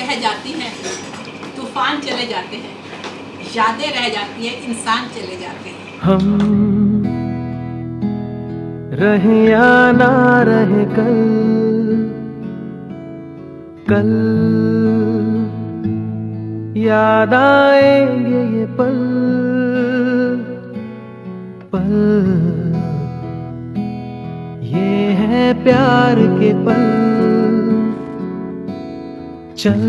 कह जाती हैं, तूफान चले जाते हैं, यादें रह जाती हैं, इंसान चले जाते हैं। हम रहे या ना रहे कल, कल याद आएंगे ये पल, पल ये है प्यार के पल। चल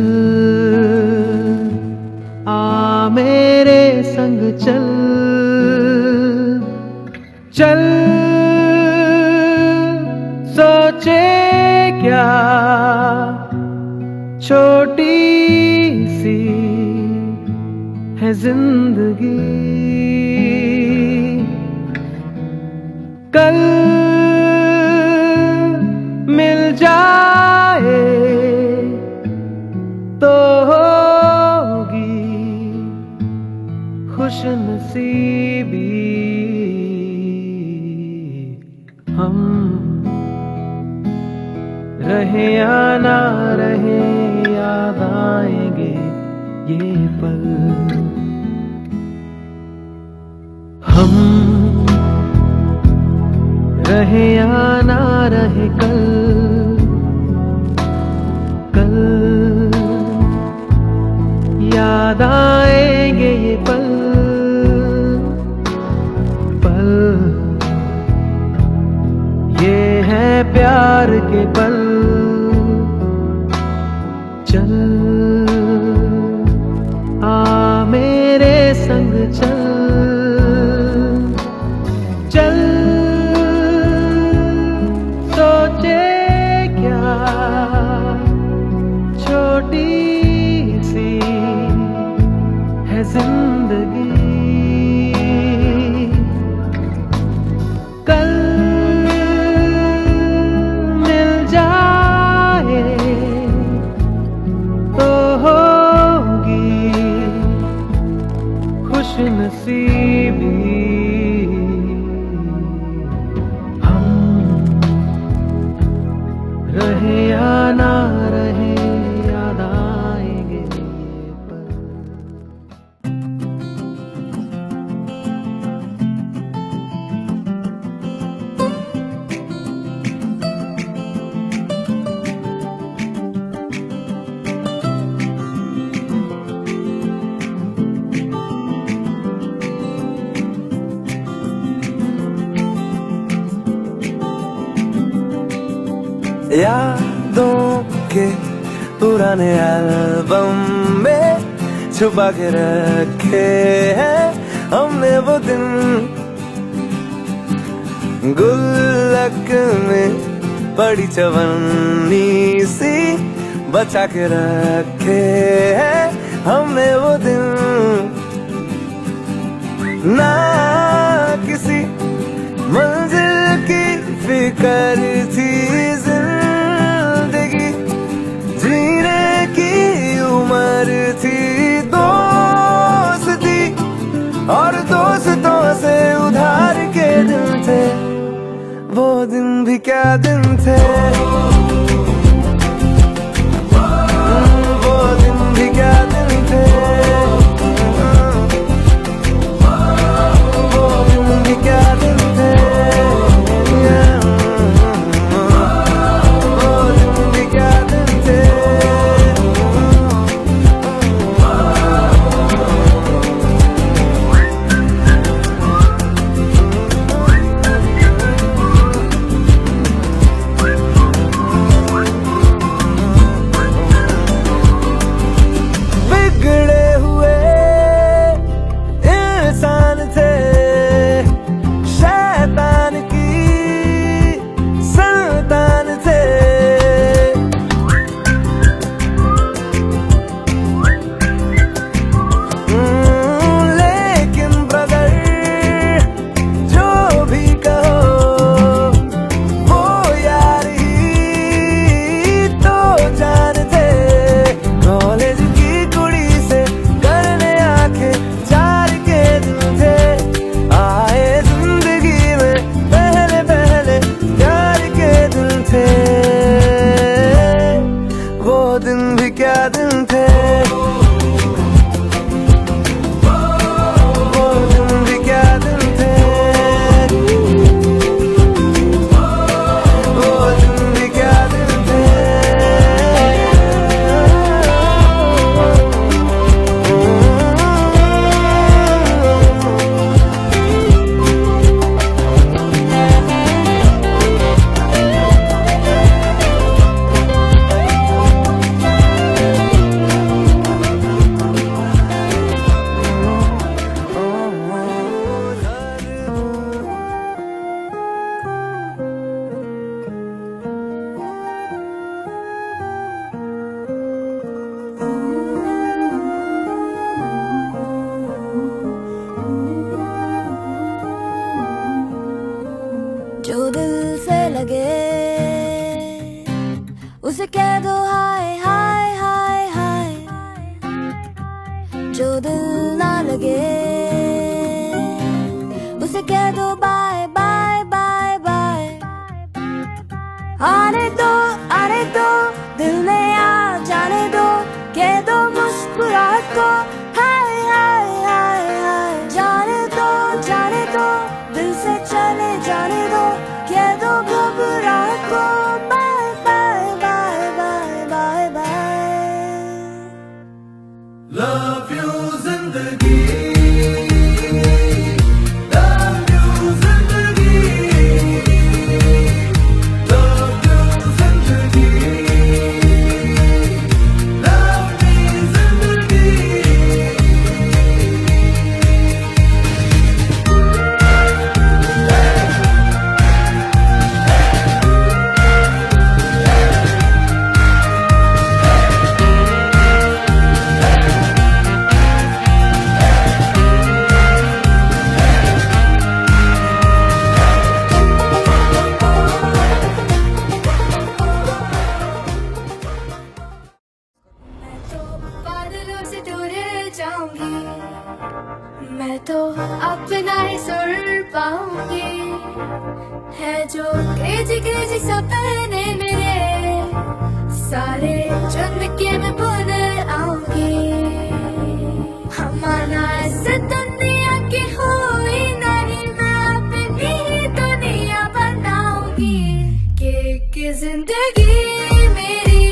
आ मेरे संग चल, चल सोचे क्या छोटी सी है जिंदगी, कल मिल जाए तो होगी खुश नसीबी। हम रहे या ना रहे याद आएंगे ये पल। हम रहे या ना रहे कल, कल याद आएंगे ये पल, पल ये है प्यार के पल। चल आ मेरे संग चल, चल सोचे क्या छोटी सी है जिंदगी, कल मिल जाए तो होगी खुश नसीबी। हम रहे या ना रहे याद आएंगे ये पल। यादों के पुराने एल्बम में छुपा के रखे हैं हमने वो दिन, गुल्लक में पड़ी चवन्नी सी बचा के रखे हैं हमने वो दिन। ना किसी मंजिल की फिक्र थी, जिंदगी जीने की उम्र थी, दोस्ती और दोस्तों से उधार के दिन थे, वो दिन भी क्या दिन थे, वो दिन भी क्या दिन थे, वो दिन भी क्या दिन थे, वो दिन भी क्या दिन थे। उसे कह दो हाय हाय हाय हाय, जो दिल ना लगे। उसे कह दो बाय बाय बाय बाय, आने दो दिल में आ जाने दो, कह दो मुस्कुराहट को हाय हाय हाय हाय। जाने दो दिल से चले जाने दो, कह दो घबराहट को bye bye bye bye bye bye. Love you जिंदगी, लव यू जिंदगी, लव यू जिंदगी, लव मी जिंदगी। बादलों से दूर जाऊंगी, मैं तो अपना ही सुर पाऊंगी। है जो क्रेजी सपने मेरे, सारे चुन के मैं बुन आऊंगी। हमारा इस दुनिया की हुई नहीं, मैं अपनी दुनिया बनाऊंगी। कि जिंदगी मेरी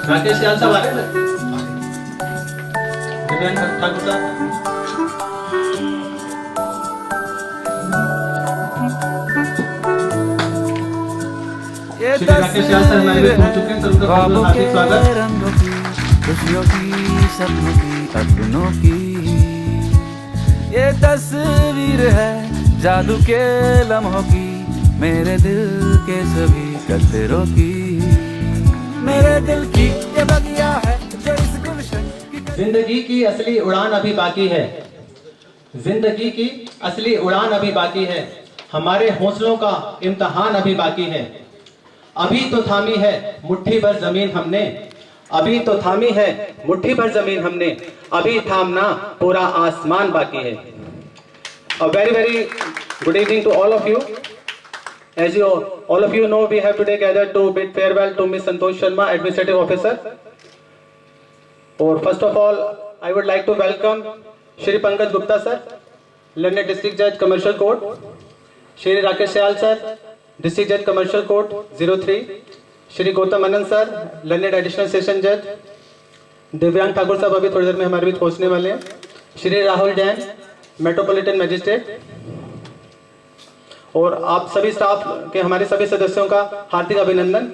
राकेश याल साहब आ रहे हैं? दिव्यांग ठाकुर साहब श्री राकेश याल सर हमारे बीच पहुंच चुके हैं, सर उनका बहुत हार्दिक स्वागत। रंगों की, खुशियों की, सपनों की, अपनों की ये तस्वीर है जादू के लम्हों की, मेरे दिल के सभी कतरों की, मेरे दिल की ये बगिया है जो इस गुलशन की। जिंदगी की असली उड़ान अभी बाकी है, जिंदगी की असली उड़ान अभी बाकी है, हमारे हौसलों का इम्तिहान अभी बाकी है। अभी तो थामी है मुट्ठी भर जमीन हमने, अभी तो थामी है मुट्ठी भर जमीन हमने, अभी थामना पूरा आसमान बाकी है। A very good evening to all of you. As you all of you know, we have today gathered to bid farewell to Ms. Santosh Sharma, Administrative Officer. Or first of all, I would like to welcome Shri Pankaj Gupta sir, London District Judge, Commercial Court. Shri Rakesh Syal sir, District Judge, Commercial Court 03. Shri Gautam Anand sir, London Additional Session Judge. दिव्यांग ठाकुर साहब अभी थोड़ी देर में हमारे बीच पहुंचने वाले हैं। Shri Rahul Jain, metropolitan magistrate. और आप सभी स्टाफ के हमारे सभी सदस्यों का हार्दिक अभिनंदन।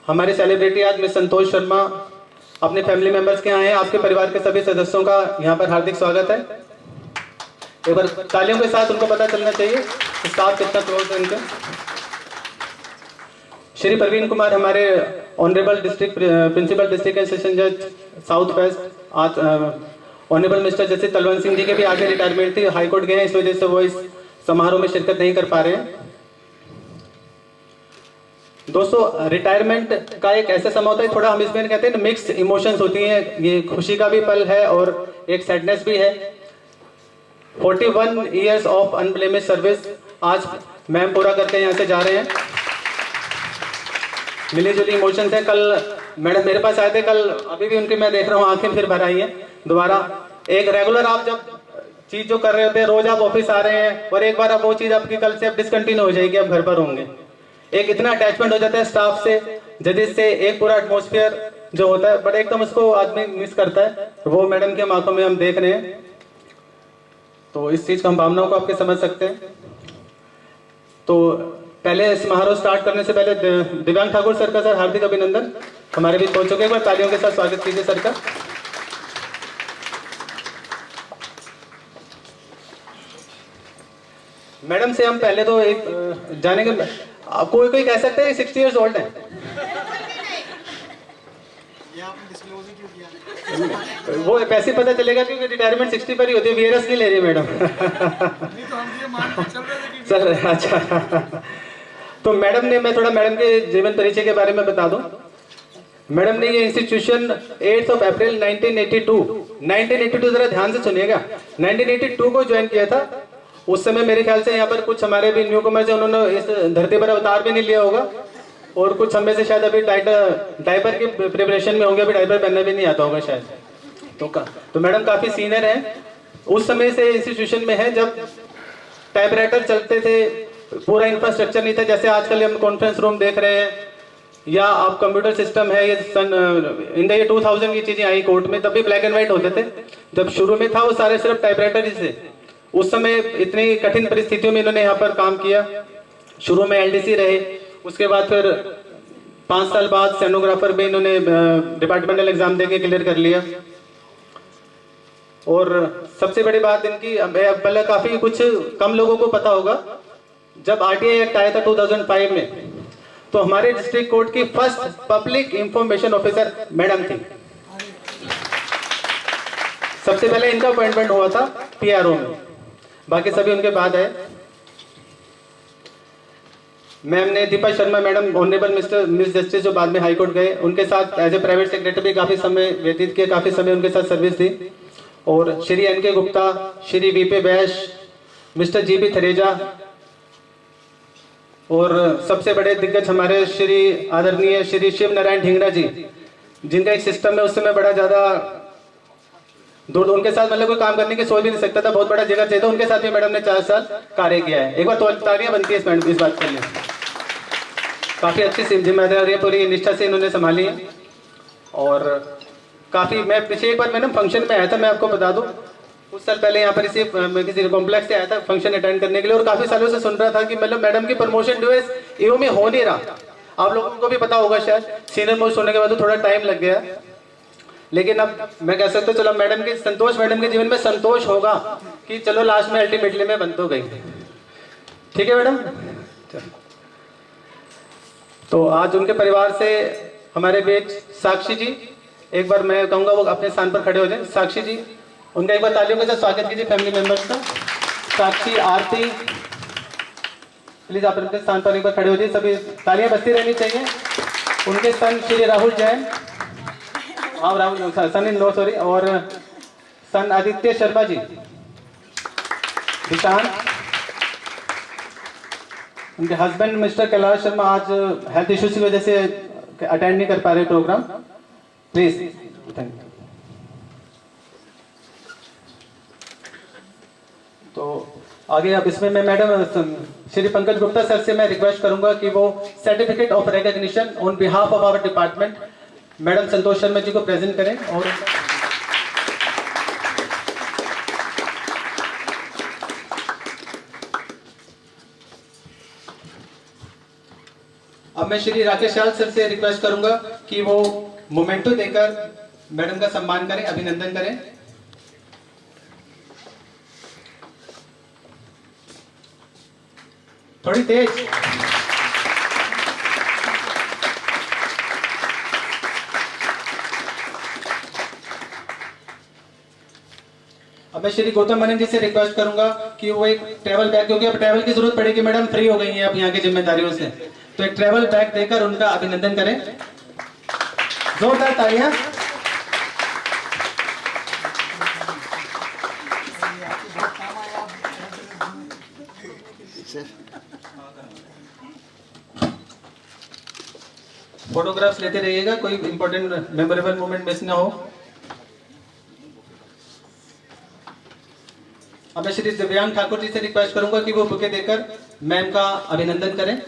हमारी सेलिब्रिटी आज मिस संतोष शर्मा अपने फैमिली मेंबर्स के आए हैं, आपके परिवार के सभी सदस्यों का यहाँ पर हार्दिक स्वागत है। एक बार तालियों के साथ उनको पता चलना चाहिए स्टाफ कितना क्लोज है इनके। श्री प्रवीण कुमार हमारे honourable district principal district and session जज साउथ वेस्ट, आज honourable mister justice Talwant Singh ji के भी आगे रिटायरमेंट थी, हाई कोर्ट गए हैं, इस वजह से वो इस समारोह में शिरकत नहीं कर पा रहे हैं। दोस्तों रिटायरमेंट का एक ऐसा समय होता है, थोड़ा हम इसमें कहते हैं ना मिक्स इमोशंस होती हैं, ये खुशी का भी पल है और एक सैडनेस भी है। 41 ईयर्स ऑफ अनब्लेमिश सर्विस आज मैम पूरा करके यहाँ से जा रहे हैं। मिली जुली इमोशंस है। कल मैडम मेरे पास आए थे, कल अभी भी उनके मैं देख रहा हूँ आंखें फिर भर आई हैं दोबारा। एक रेगुलर आप जब चीज जो कर रहे होते हैं, रोज आप ऑफिस आ रहे हैं और एक बार अब वो चीज आपकी कल से अब डिसकंटिन्यू हो जाएगी, आप घर पर होंगे। एक इतना अटैचमेंट हो जाता है स्टाफ से, जजेस से, एक पूरा एटमॉस्फेयर जो होता है, बट एकदम उसको आदमी मिस करता है। वो मैडम के आंखों में हम देख रहे हैं, तो इस चीज की हम भावनाओं को आपके समझ सकते हैं। तो पहले समारोह स्टार्ट करने से पहले दिव्यांग ठाकुर सर का सर हार्दिक अभिनंदन हमारे बीच पहुंच चुके। एक बार तालियों के साथ स्वागत कीजिए सर का। मैडम से हम पहले तो एक जानेंगे, कोई कोई कह सकते हैं 60 इयर्स ओल्ड है। वो वैसे पता चलेगा क्योंकि रिटायरमेंट 60 पर ही होती है, वीआरएस नहीं ले रही मैडम। चल अच्छा। तो मैडम ने, मैं थोड़ा मैडम के जीवन परिचय के बारे में बता दूं। मैडम ने ये इंस्टीट्यूशन 8 अप्रैल 1982 जरा ध्यान से सुनिएगा, 1982 को ज्वाइन किया था। उस समय मेरे ख्याल से यहाँ पर कुछ हमारे भी न्यू कमर्स हैं, उन्होंने इस धरती पर अवतार भी नहीं लिया होगा, और कुछ हमें से शायद अभी डायपर की प्रिपरेशन में होंगे, अभी डायपर पहनना भी नहीं आता होगा शायद। तो मैडम काफी सीनियर हैं, उस समय से इंस्टीट्यूशन में है जब टाइपराइटर चलते थे, पूरा इंफ्रास्ट्रक्चर नहीं था जैसे आजकल हम कॉन्फ्रेंस रूम देख रहे हैं, या आप कंप्यूटर सिस्टम है। ये इन द 2000 की चीजें आई कोर्ट में, तब भी ब्लैक एंड व्हाइट होते थे। जब शुरू में था वो सारे सिर्फ टाइपराइटर ही थे। उस समय इतनी कठिन परिस्थितियों में इन्होंने यहाँ पर काम किया। शुरू में एलडीसी रहे, उसके बाद फिर 5 साल बाद स्टेनोग्राफर में इन्होंने डिपार्टमेंटल एग्जाम देके क्लियर कर लिया। और सबसे बड़ी बात इनकी, पहले काफी कुछ कम लोगों को पता होगा, जब आरटीआई एक्ट आया था 2005 में, तो हमारे डिस्ट्रिक्ट कोर्ट की first public information officer madam थी। सबसे पहले इनका अपॉइंटमेंट हुआ था पीआरओ में, बाकी सभी उनके बाद है। मैम ने, Deepa Sharma madam, honourable miss justice जो बाद में हाई कोर्ट गए, उनके साथ एज ए प्राइवेट सेक्रेटरी काफी समय व्यतीत किया, काफी समय उनके साथ सर्विस दी। और Shri N K Gupta, Shri V P Baish, mister G B Thareja, और सबसे बड़े दिग्गज हमारे श्री आदरणीय श्री शिव नारायण ढींगरा जी, जिनका एक सिस्टम में उस समय बड़ा ज्यादा दूर, उनके साथ मतलब कोई काम करने की सोच भी नहीं सकता था, बहुत बड़ा जगह चाहिए था। उनके साथ भी मैडम ने 4 साल कार्य किया है। एक बार तो तालियां बनती है इस बात के लिए। काफी अच्छी जिम्मेदारी पूरी निष्ठा से इन्होंने संभाली है। और काफी, मैं पिछले एक बार मैडम फंक्शन में आया था, मैं आपको बता दूं, कुछ साल पहले यहाँ पर किसी कॉम्प्लेक्स से आया था फंक्शन अटेंड करने के लिए, और काफी सालों से सुन रहा था कि मतलब मैडम की प्रमोशन जो है ईओ में हो नहीं रहा। आप लोगों को भी पता होगा शायद, सीनियर मोस्ट होने के बाद तो थोड़ा टाइम लग गया, लेकिन अब मैं कह सकता हूँ चलो मैडम के संतोष, मैडम के जीवन में संतोष होगा कि चलो लास्ट में अल्टीमेटली में बन तो गई। ठीक है मैडम। तो आज उनके परिवार से हमारे बीच साक्षी जी, एक बार मैं कहूँगा वो अपने स्थान पर खड़े हो जाए। साक्षी जी, उनका एक बार तालियों के साथ स्वागत कीजिए फैमिली मेंबर्स का। साक्षी, आरती, प्लीज आप उनके स्थान पर एक बार खड़े हो जाइए, सभी तालियां बजती रहनी चाहिए। उनके सन श्री राहुल जैन, राहुल सन इन लो सॉरी, और सन आदित्य शर्मा जी, ईशान, उनके हस्बैंड मिस्टर कैलाश शर्मा आज हेल्थ इश्यूज की वजह से अटेंड नहीं कर पा रहे प्रोग्राम, प्लीज। Thank you. तो आगे अब इसमें मैं मैडम श्री पंकज गुप्ता सर से मैं रिक्वेस्ट करूंगा कि वो certificate of recognition on behalf of our department madam Santosh Sharma ji को प्रेजेंट करें। और अब मैं श्री राकेश लाल सर से रिक्वेस्ट करूंगा कि वो मोमेंटो देकर मैडम का सम्मान करें, अभिनंदन करें। थोड़ी तेज। अब मैं श्री गौतम मनन जी से रिक्वेस्ट करूंगा कि वो एक ट्रैवल बैग, क्योंकि अब ट्रैवल की जरूरत पड़ेगी मैडम, फ्री हो गई हैं अब यहाँ की जिम्मेदारियों से, तो एक ट्रैवल बैग देकर उनका अभिनंदन करें। जोरदार तालियां। फोटोग्राफ्स लेते रहिएगा, कोई इंपॉर्टेंट मेमोरेबल मोमेंट मिस ना हो। अब मैं श्री दिव्यांग ठाकुर जी से रिक्वेस्ट करूंगा कि वो बुके देकर मैम का अभिनंदन करें।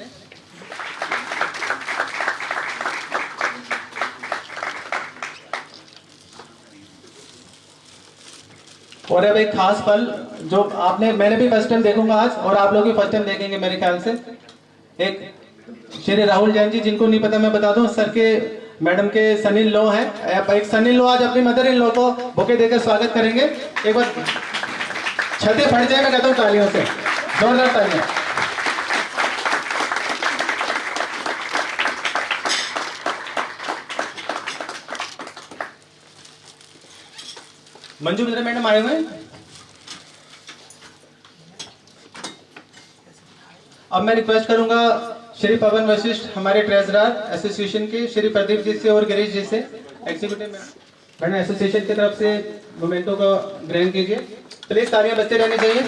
और अब एक खास पल जो मैंने भी फर्स्ट टाइम देखूंगा आज, और आप लोग भी फर्स्ट टाइम देखेंगे मेरे ख्याल से। एक श्री राहुल जैन जी, जिनको नहीं पता मैं बता दूं, सर के मैडम के सन इन लॉ हैं। एक सन इन लॉ आज अपनी मदर इन लॉ को बुके देकर स्वागत करेंगे। एक बार छतें फट जाए, मैं कहता हूँ तालियों से, जोरदार तालियां। मंजू मित्रा मैडम आए हुए हैं। अब मैं रिक्वेस्ट करूंगा श्री पवन वशिष्ठ, हमारे ट्रेजरर एसोसिएशन के, श्री प्रदीप जी से और गिरीश जी से, एग्जीक्यूटिव मैडम एसोसिएशन की तरफ से मोमेंटो को ग्रहण कीजिए। प्लीज तालियां बजते रहनी चाहिए।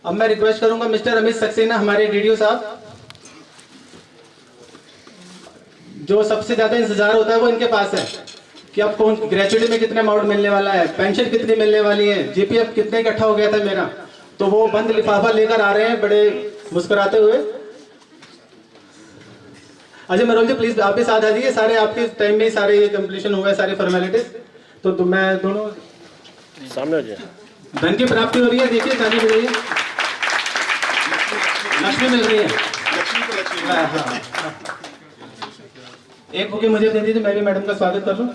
अब मैं रिक्वेस्ट करूंगा मिस्टर अमित सक्सेना, हमारे डीडीओ साहब, जो सबसे ज्यादा इंतजार होता है वो इनके पास है कि अब कौन ग्रेजुएटी में कितना अमाउंट मिलने वाला है, पेंशन कितनी मिलने वाली है, जीपीएफ कितने इकट्ठा हो गया था मेरा। तो वो बंद लिफाफा लेकर आ रहे हैं बड़े मुस्कुराते हुए। अजय मरोल जी प्लीज आप भी साथ आ जाइए, सारे आपके टाइम में सारे ये कंप्लीशन हुआ है, सारी फॉर्मेलिटीज। तो मैं दोनों सामने आ जाए, धन की प्राप्ति हो रही है, देखिए ताली मिल रही है, लक्ष्मी मिल रही है। हाँ, हाँ। एक बुके मुझे दे दीजिए, मैं भी मैडम का स्वागत कर लूं।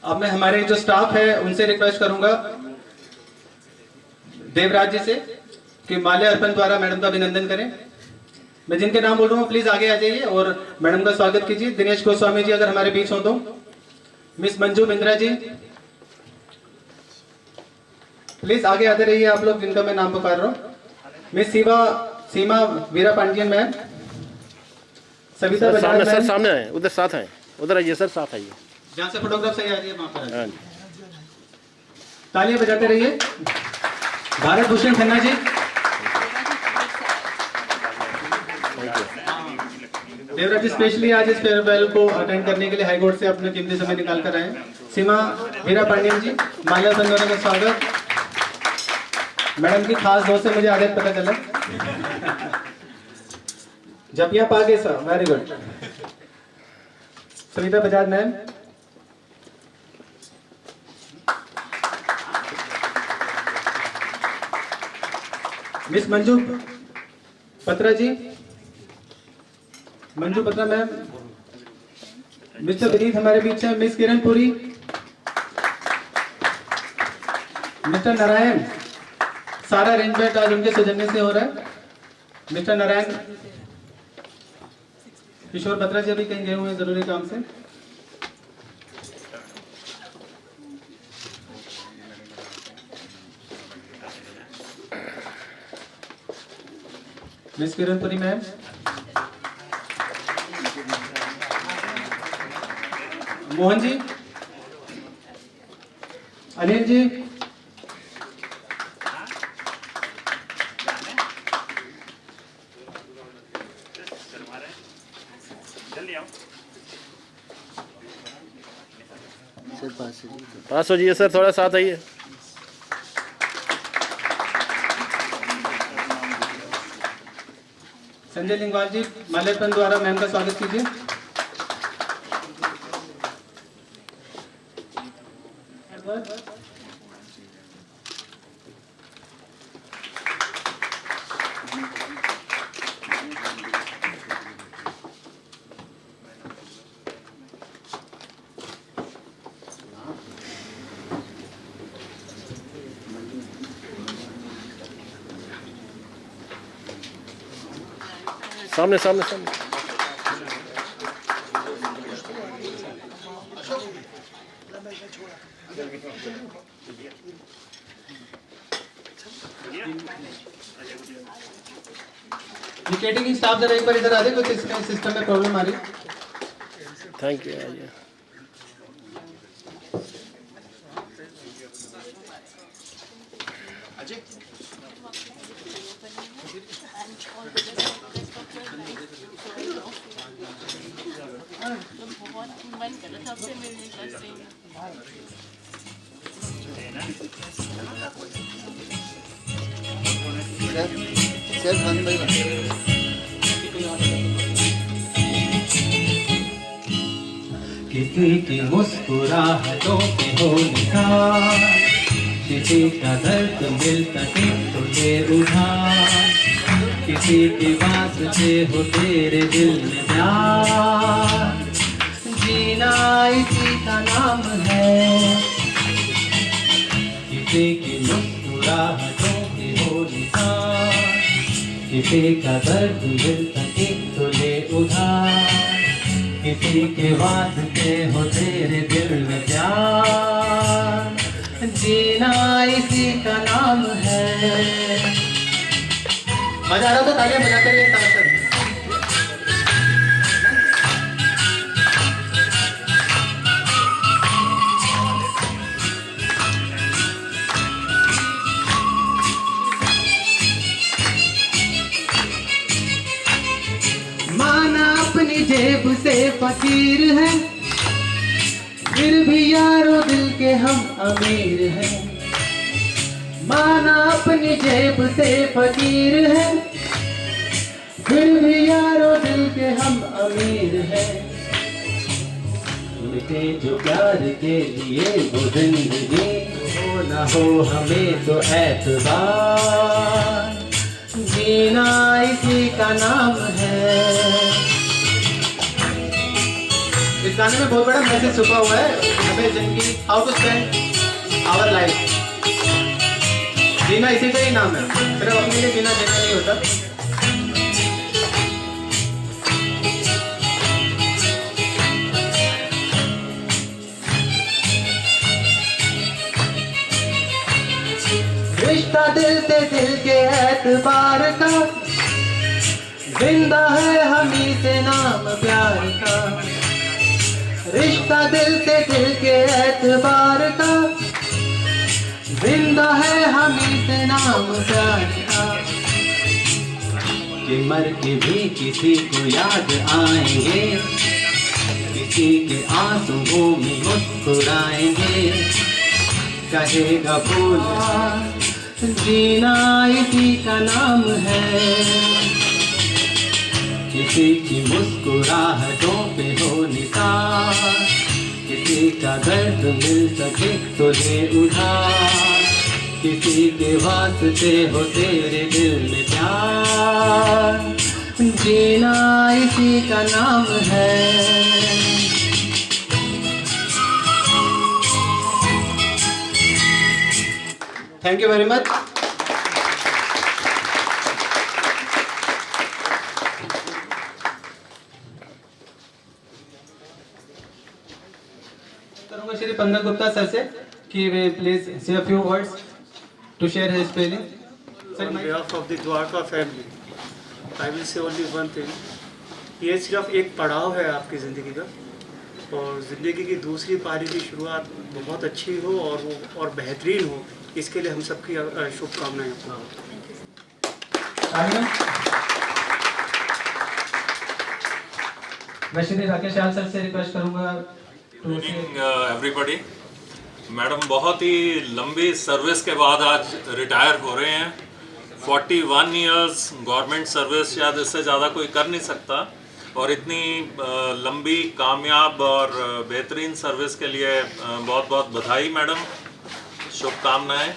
अब मैं हमारे जो स्टाफ है उनसे रिक्वेस्ट करूंगा, देवराज जी से, कि माल्या अर्पण द्वारा मैडम का अभिनंदन करें। मैं जिनके नाम बोल रहा हूँ प्लीज आगे आ जाइए और मैडम का स्वागत कीजिए। दिनेश गोस्वामी जी अगर हमारे बीच हो तो, मिस मंजू बिंद्रा जी प्लीज आगे आते रहिए आप लोग जिनका मैं नाम पुकार रहा हूँ। मिस सीमा वीरा पांडियन मैम, सविता बजाज सामने सर, मैम, सामने आए, उधर साथ आए, उधर आइए सर, साथ आइए। जहाँ से फोटोग्राफ सही आ रही है वहां पर हाँ, तालियां बजाते रहिए। भारत भूषण खन्ना जी, देवराज जी स्पेशली आज इस फेयरवेल को अटेंड करने के लिए हाई कोर्ट से अपने कीमती समय निकाल कर आए। सीमा वीरा पांडियन जी, माल्या संजोने का स्वागत। मैडम की खास दोस्त से मुझे आदत पता चला। जपिया पागे sir, very good. Savita Bajaj ma'am, miss Manju पत्रा जी, मंजू पत्रा मैम, मिस्टर विनीत हमारे बीच है, मिस किरण पुरी, मिस्टर नारायण, सारा अरेंजमेंट आज उनके सौजन्य से हो रहा है। मिस्टर नारायण, किशोर बत्रा जी अभी कहीं गए हुए हैं जरूरी काम से। मिस किरण पुरी मैम, मोहन जी, अनिल जी, पास हो जाइए सर, थोड़ा साथ आइए। संजय लिंगवाल जी, माल्यार्पण द्वारा मैम का स्वागत कीजिए। सामने सामने सामने। कैटरिंग स्टाफ जरा एक बार इधर आ जाए, कुछ इसमें सिस्टम में प्रॉब्लम आ रही है। Thank you. आइए। किसी की मुस्कुराहटों पे हो निखार, किसी का दर्द मिल सके तो दे उधार, किसी की वास्ते हो तेरे दिल में प्यार, जीना इसी का नाम है। किसी की मुस्कुराहटों पे हो निखार, किसी का दर्द मिल सके तो ले उधार, किसी के वास्ते हो तेरे दिल में प्यार, जीना इसी का नाम है। मजा आ रहा तो तालियां बजाते रहिए साथ साथ। अपनी जेब से फकीर है, फिर भी यारो दिल के हम अमीर हैं। माना अपनी जेब से फकीर है, फिर भी यारो दिल के हम अमीर हैं। मिटे जो प्यार के लिए वो जिंदगी, हो ना हो हमें तो एतबार, जीना इसी का नाम है। इस गाने में बहुत बड़ा मैसेज छुपा हुआ है हमें जिंदगी, how to spend our life. जीना इसी का ही नाम है, सिर्फ अपने लिए जीना जीना नहीं होता। रिश्ता दिल से दिल के एतबार का, जिंदा है हमी से नाम प्यार का। रिश्ता दिल से दिल के एतबार का, जिंदा है हमी से नाम प्यार का। कि मर के भी किसी को याद आएंगे, किसी के आंसुओं में मुस्कुराएंगे, कहेगा भूला जीना इसी का नाम है। किसी की मुस्कुराहटों पे हो निसार, किसी का दर्द मिल सके तो ले उधार, किसी के वास्ते हो तेरे दिल में प्यार, जीना इसी का नाम है। Thank you very much. करूंगा श्री पंकज गुप्ता सर से कि वे प्लीज से a few words to share his feeling. On behalf of the Dwarka family, I will say only one thing. ये सिर्फ एक पड़ाव है आपकी ज़िंदगी का, और ज़िंदगी की दूसरी पारी की शुरुआत बहुत अच्छी हो और वो और बेहतरीन हो, इसके लिए हम सबकी शुभकामनाएं आपको। मैं श्री राकेश याल सर से रिक्वेस्ट करूंगा। Good evening everybody. मैडम बहुत ही लंबी सर्विस के बाद आज रिटायर हो रहे हैं। 41 इयर्स गवर्नमेंट सर्विस, शायद इससे ज़्यादा कोई कर नहीं सकता, और इतनी लंबी कामयाब और बेहतरीन सर्विस के लिए बहुत बहुत बधाई मैडम, शुभकामनाएं।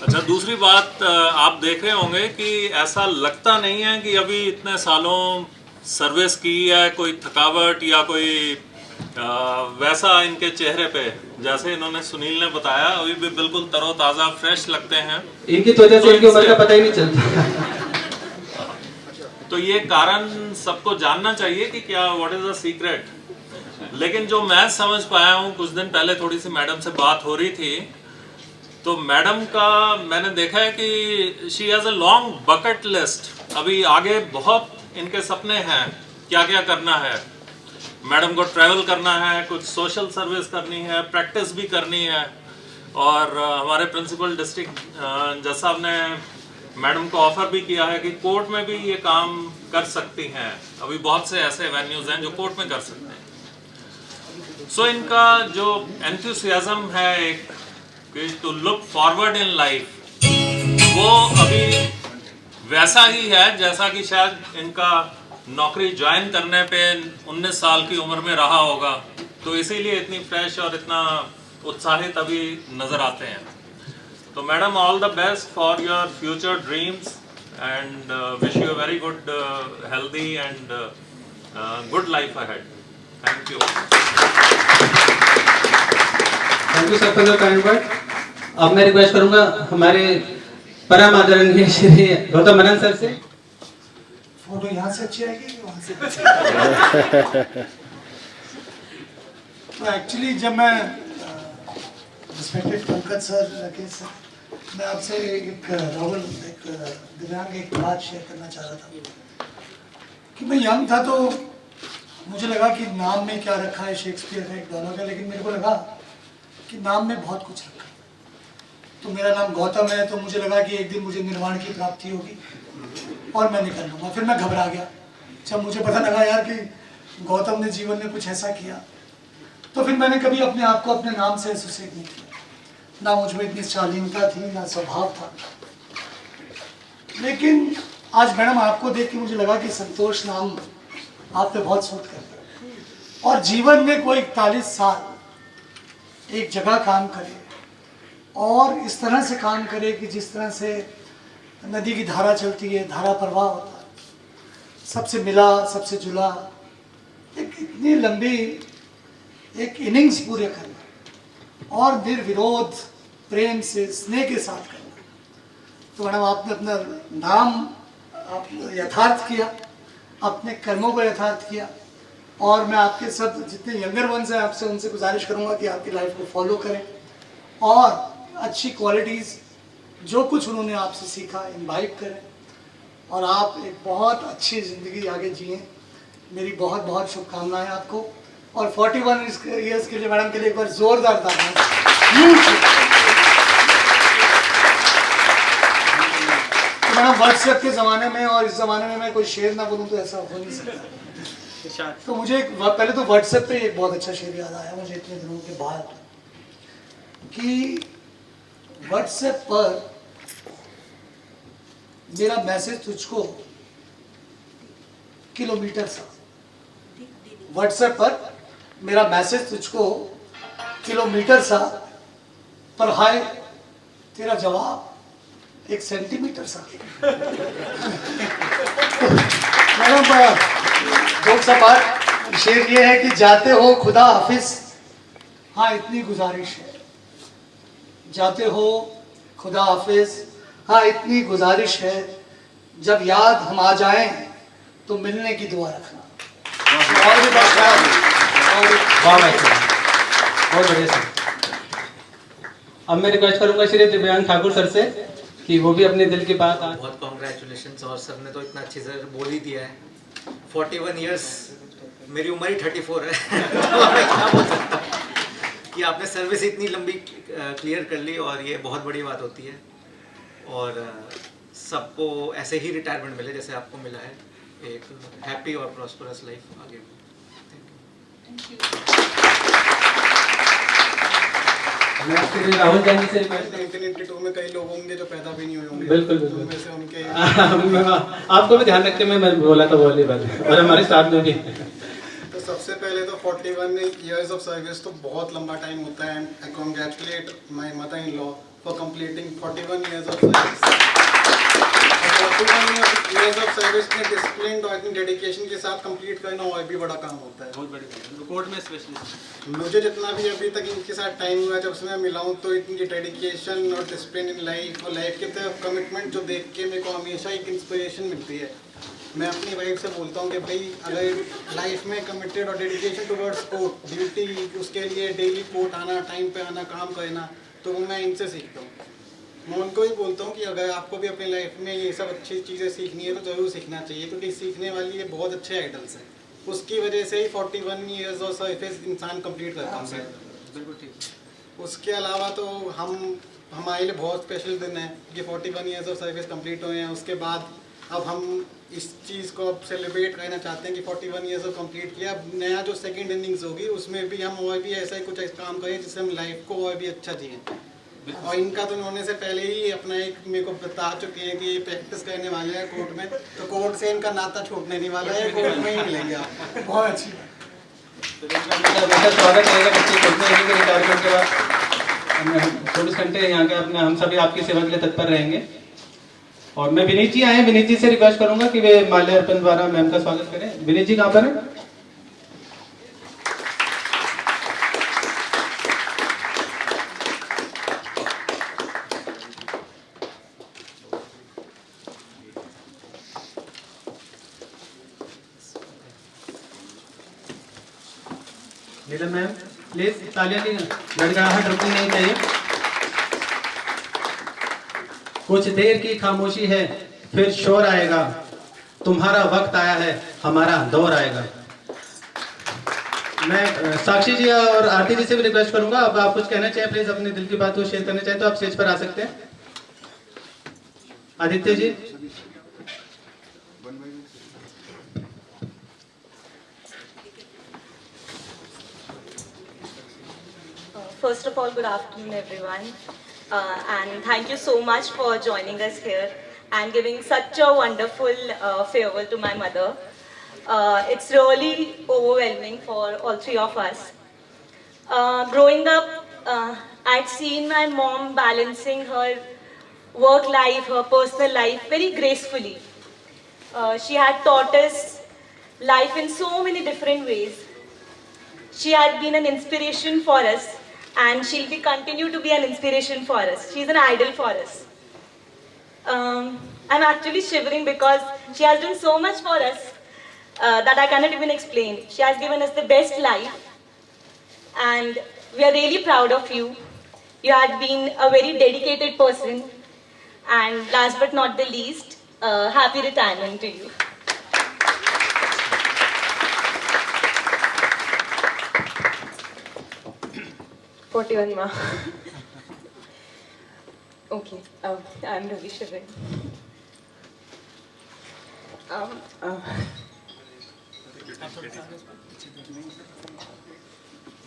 अच्छा, दूसरी बात, आप देख रहे होंगे कि ऐसा लगता नहीं है कि अभी इतने सालों सर्विस की है, कोई थकावट या कोई वैसा इनके चेहरे पे, जैसे इन्होंने सुनील ने बताया, अभी भी बिल्कुल तरोताज़ा फ्रेश लगते हैं। इनकी वजह से इनकी उम्र का पता ही नहीं चलता। तो ये कारण सबको जानना चाहिए कि क्या व्हाट इज द सीक्रेट। लेकिन जो मैं समझ पाया हूँ, कुछ दिन पहले थोड़ी सी मैडम से बात हो रही थी, तो मैडम का मैंने देखा है कि she has a long bucket list. अभी आगे बहुत इनके सपने हैं, क्या क्या करना है। मैडम को ट्रैवल करना है, कुछ सोशल सर्विस करनी है, प्रैक्टिस भी करनी है। और हमारे प्रिंसिपल डिस्ट्रिक्ट जज साहब ने मैडम को ऑफर भी किया है कि कोर्ट में भी ये काम कर सकती हैं। अभी बहुत से ऐसे वेन्यूज़ हैं जो कोर्ट में कर सकते हैं। सो इनका जो एंथुसियाज्म है एक to look forward in life, वो अभी वैसा ही है जैसा कि शायद इनका नौकरी ज्वाइन करने पे 19 साल की उम्र में रहा होगा। तो इसीलिए इतनी फ्रेश और इतना उत्साहित अभी नज़र आते हैं। तो madam, all the best for your future dreams and wish you a very good healthy and good life ahead. Thank you. Thank you sir for your kind word. अब मैं रिक्वेस्ट करूंगा हमारे परम आदरणीय श्री गौतम मेनन सर से। फोटो यहाँ से अच्छी आएगी कि वहाँ से? तो एक्चुअली जब मैं respected Pankaj sir, Rakesh sir, मैं आपसे एक राहुल एक दिव्यांग एक बात शेयर करना चाह रहा था कि मैं यंग था तो मुझे लगा कि नाम में क्या रखा है, शेक्सपियर का एक डायलॉग है, लेकिन मेरे को लगा कि नाम में बहुत कुछ रखा है। तो मेरा नाम गौतम है, तो मुझे लगा कि एक दिन मुझे निर्वाण की प्राप्ति होगी और मैं निकल लूँगा। फिर मैं घबरा गया जब मुझे पता लगा यार कि गौतम ने जीवन में कुछ ऐसा किया। तो फिर मैंने कभी अपने आप को अपने नाम से एसोसिएट नहीं किया, ना मुझ में इतनी शालीनता थी, ना स्वभाव था। लेकिन आज मैडम आपको देख के मुझे लगा कि संतोष नाम आप पे बहुत सूट करता है। और जीवन में कोई 41 साल एक जगह काम करे और इस तरह से काम करे कि जिस तरह से नदी की धारा चलती है, धारा प्रवाह होता है, सबसे मिला, सबसे जुला, एक इतनी लंबी एक इनिंग्स पूरे करना और निर्विरोध प्रेम से स्नेह के साथ करना। तो मैडम आपने अपना नाम आप यथार्थ किया, अपने कर्मों को यथार्थ किया। और मैं आपके सब जितने यंगर वंस हैं आपसे उनसे गुजारिश करूंगा कि आपकी लाइफ को फॉलो करें और अच्छी क्वालिटीज़ जो कुछ उन्होंने आपसे सीखा इम्बाइब करें और आप एक बहुत अच्छी ज़िंदगी आगे जिएं। मेरी बहुत बहुत शुभकामनाएं आपको। और 41 ईयर्स के लिए मैडम के लिए एक बार जोरदार तालियां। तो मैडम, व्हाट्सएप के ज़माने में और इस ज़माने में मैं कोई शेर ना बोलूँ तो ऐसा हो नहीं सकता। तो मुझे पहले तो व्हाट्सएप पे एक बहुत अच्छा शेर याद आया मुझे इतने दिनों के बाद कि व्हाट्सएप पर मेरा मैसेज तुझको किलोमीटर सा, व्हाट्सएप पर मेरा मैसेज तुझको किलोमीटर सा, पर हाय तेरा जवाब 1 सेंटीमीटर सा। मैडम, जोक सा बात, शेर ये है कि जाते हो खुदा हाफिज, हाँ इतनी गुजारिश है। जाते हो खुदा हाफिज, हाँ इतनी गुजारिश है, जब याद हम आ जाएं तो मिलने की दुआ रखना। और भी बहुत बढ़िया सर। अब मैं रिक्वेस्ट करूंगा श्री दिव्यांग ठाकुर सर से कि वो भी अपने दिल की बात। बहुत कॉन्ग्रेचुलेशंस। और सर ने तो इतना अच्छी से बोल ही दिया है। 41 ईयर्स, मेरी उम्र ही 34 है। तो मैं क्या बोल सकता हूँ कि आपने सर्विस इतनी लंबी क्लियर कर ली और ये बहुत बड़ी बात होती है। और सबको ऐसे ही रिटायरमेंट मिले जैसे आपको मिला है, एक हैप्पी और प्रॉस्परस लाइफ आगे। Thank you. राहुल गांधी से इंफिनिटी 2 में कई लोग होंगे जो पैदा भी नहीं हुए होंगे। बिल्कुल तो बिल्कुल। में से उनके आपको भी ध्यान रखते मैं बोला था वो वाली बात, और हमारे साथ में भी। तो सबसे पहले तो 41 years of service तो बहुत लंबा टाइम होता है। I congratulate my mother-in-law for completing 41 years of service। 41 years of service में डिसिप्लिन और डेडिकेशन के साथ कंप्लीट करना और भी बड़ा काम होता है। बहुत बड़ी कोर्ट में स्पेशलिस्ट। मुझे जितना भी अभी तक इनके साथ टाइम हुआ, जब से मैं मिला हूँ, तो इनकी डेडिकेशन और डिसिप्लिन इन लाइफ और लाइफ के तरफ कमिटमेंट जो देख के मेरे को हमेशा एक इंस्पिरेशन मिलती है। मैं अपनी वाइफ से बोलता हूँ कि भाई अगर लाइफ में कमिटेड और डेडिकेशन टुवर्ड्स कोर्ट ड्यूटी, उसके लिए डेली कोर्ट आना, टाइम पे आना, काम करना, तो वो मैं इनसे सीखता हूँ। मैं उनको ही बोलता हूँ कि अगर आपको भी अपनी लाइफ में ये सब अच्छी चीज़ें सीखनी है तो ज़रूर सीखना चाहिए, क्योंकि सीखने वाली ये बहुत अच्छे आइडल्स हैं। उसकी वजह से ही 41 ईयर्स और सर्विस इंसान कंप्लीट करता है। बिल्कुल ठीक। उसके अलावा तो हमारे लिए बहुत स्पेशल दिन है कि 41 ईयर्स ऑफ सर्विस कंप्लीट हुए हैं। उसके बाद अब हम इस चीज़ को अब सेलिब्रेट करना चाहते हैं कि 41 ईयर्स ऑफ कंप्लीट किया। अब नया जो सेकंड इनिंग्स होगी उसमें भी हम और भी ऐसा ही कुछ काम करें जिससे हम लाइफ को और भी अच्छा जिएँ। और इनका तो उन्होंने से पहले ही अपना एक मेरे को बता चुके हैं कि ये प्रैक्टिस करने वाले हैं कोर्ट में, तो कोर्ट से इनका नाता छूटने नहीं वाला है, कोर्ट में ही मिलेंगे आप। बहुत अच्छी स्वागत रहेगा बच्चे के रिटायरमेंट के बाद 24 घंटे यहाँ के अपने हम सभी आपकी सेवा के लिए तत्पर रहेंगे। और मैं विनीत जी आए, विनीत जी से रिक्वेस्ट करूंगा कि वे माल्यार्पण द्वारा मैम का स्वागत करें। विनीत जी कहाँ पर है? नीलम मैम प्लीज, तालियां की गड़गड़ाहट रुकनी नहीं चाहिए। कुछ देर की खामोशी है, फिर शोर आएगा, तुम्हारा वक्त आया है, हमारा दौर आएगा। मैं साक्षी जी और आरती जी से भी रिक्वेस्ट करूंगा, अब आप कुछ कहना चाहें प्लीज, अपने दिल की बात को शेयर करना चाहें तो आप स्टेज पर आ सकते हैं। Aditya ji. First of all, good afternoon everyone, and thank you so much for joining us here and giving such a wonderful farewell to my mother. It's really overwhelming for all three of us. Growing up, I'd seen my mom balancing her work life, her personal life very gracefully. She had taught us life in so many different ways. She had been an inspiration for us, and she'll be continue to be an inspiration for us. She's an idol for us. I'm actually shivering because she has done so much for us that I cannot even explain. She has given us the best life, and we are really proud of you. You had been a very dedicated person, and last but not the least, happy retirement to you. 41 ma. Okay, I'm really shivering.